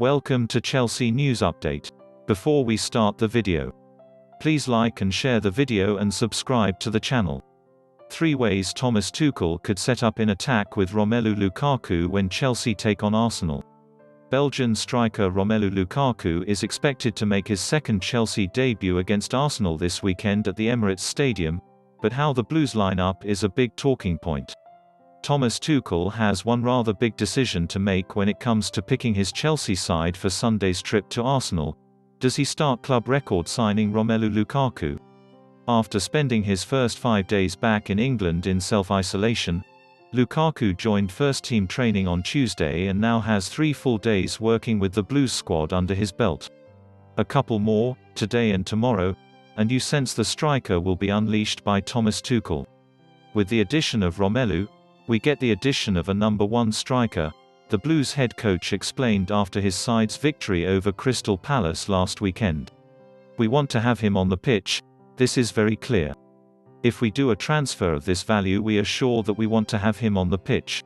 Welcome to Chelsea News Update. Before we start the video, please like and share the video and subscribe to the channel. 3 ways Thomas Tuchel could set up in attack with Romelu Lukaku when Chelsea take on Arsenal. Belgian striker Romelu Lukaku is expected to make his second Chelsea debut against Arsenal this weekend at the Emirates Stadium, but how the Blues line up is a big talking point. Thomas Tuchel has one rather big decision to make when it comes to picking his Chelsea side for Sunday's trip to Arsenal. Does he start club record signing Romelu Lukaku? After spending his first 5 days back in England in self-isolation, Lukaku joined first-team training on Tuesday and now has 3 full days working with the Blues squad under his belt. A couple more, today and tomorrow, and you sense the striker will be unleashed by Thomas Tuchel. With the addition of Romelu, we get the addition of a number 1 striker, the Blues head coach explained after his side's victory over Crystal Palace last weekend. We want to have him on the pitch, this is very clear. If we do a transfer of this value, we are sure that we want to have him on the pitch.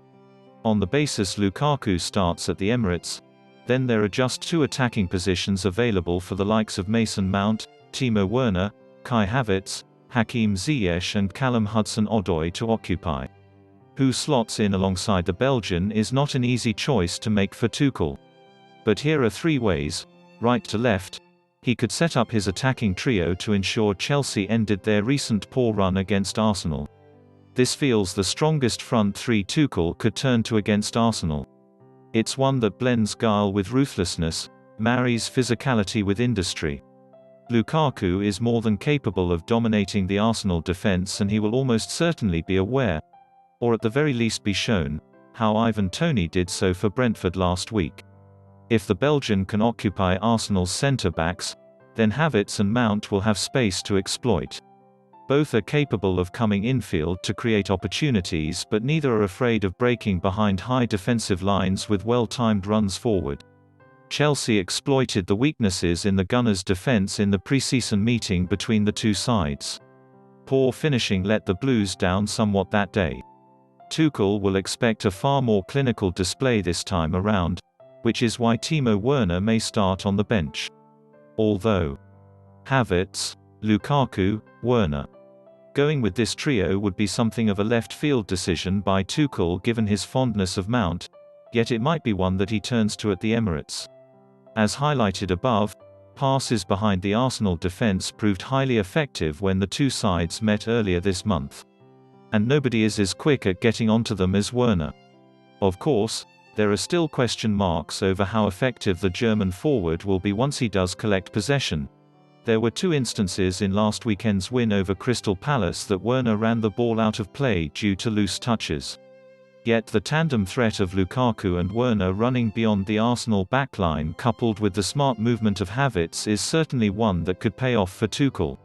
On the basis Lukaku starts at the Emirates, then there are just 2 attacking positions available for the likes of Mason Mount, Timo Werner, Kai Havertz, Hakim Ziyech and Callum Hudson-Odoi to occupy. Who slots in alongside the Belgian is not an easy choice to make for Tuchel. But here are 3 ways, right to left, he could set up his attacking trio to ensure Chelsea ended their recent poor run against Arsenal. This feels the strongest front 3 Tuchel could turn to against Arsenal. It's one that blends guile with ruthlessness, marries physicality with industry. Lukaku is more than capable of dominating the Arsenal defence, and he will almost certainly be aware, or at the very least be shown, how Ivan Toney did so for Brentford last week. If the Belgian can occupy Arsenal's centre-backs, then Havertz and Mount will have space to exploit. Both are capable of coming infield to create opportunities, but neither are afraid of breaking behind high defensive lines with well-timed runs forward. Chelsea exploited the weaknesses in the Gunners' defence in the pre-season meeting between the 2 sides. Poor finishing let the Blues down somewhat that day. Tuchel will expect a far more clinical display this time around, which is why Timo Werner may start on the bench. Although Havertz, Lukaku, Werner. Going with this trio would be something of a left-field decision by Tuchel given his fondness of Mount, yet it might be one that he turns to at the Emirates. As highlighted above, passes behind the Arsenal defence proved highly effective when the 2 sides met earlier this month. And nobody is as quick at getting onto them as Werner. Of course, there are still question marks over how effective the German forward will be once he does collect possession. There were 2 instances in last weekend's win over Crystal Palace that Werner ran the ball out of play due to loose touches. Yet the tandem threat of Lukaku and Werner running beyond the Arsenal backline coupled with the smart movement of Havertz is certainly one that could pay off for Tuchel.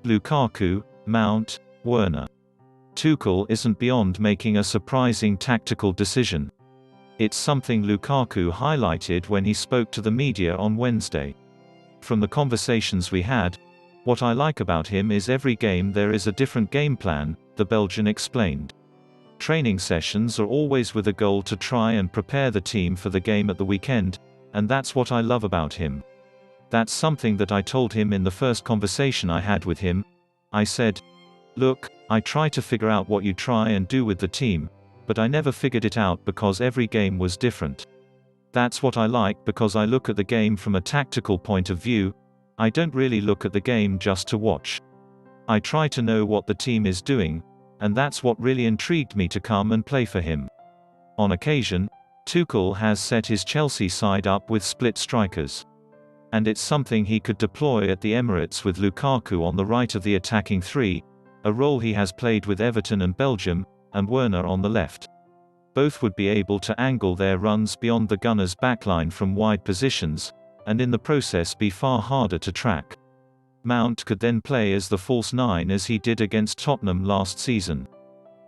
Lukaku, Mount, Werner. Tuchel isn't beyond making a surprising tactical decision. It's something Lukaku highlighted when he spoke to the media on Wednesday. From the conversations we had, what I like about him is every game there is a different game plan, the Belgian explained. Training sessions are always with a goal to try and prepare the team for the game at the weekend, and that's what I love about him. That's something that I told him in the first conversation I had with him. I said, "Look, I try to figure out what you try and do with the team, but I never figured it out because every game was different. That's what I like because I look at the game from a tactical point of view, I don't really look at the game just to watch. I try to know what the team is doing, and that's what really intrigued me to come and play for him." On occasion, Tuchel has set his Chelsea side up with split strikers. And it's something he could deploy at the Emirates with Lukaku on the right of the attacking 3, a role he has played with Everton and Belgium, and Werner on the left. Both would be able to angle their runs beyond the Gunners' backline from wide positions, and in the process be far harder to track. Mount could then play as the false 9 as he did against Tottenham last season.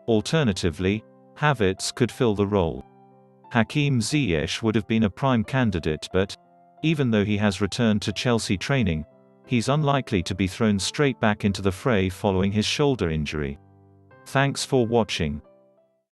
Alternatively, Havertz could fill the role. Hakim Ziyech would have been a prime candidate, but, even though he has returned to Chelsea training, he's unlikely to be thrown straight back into the fray following his shoulder injury. Thanks for watching.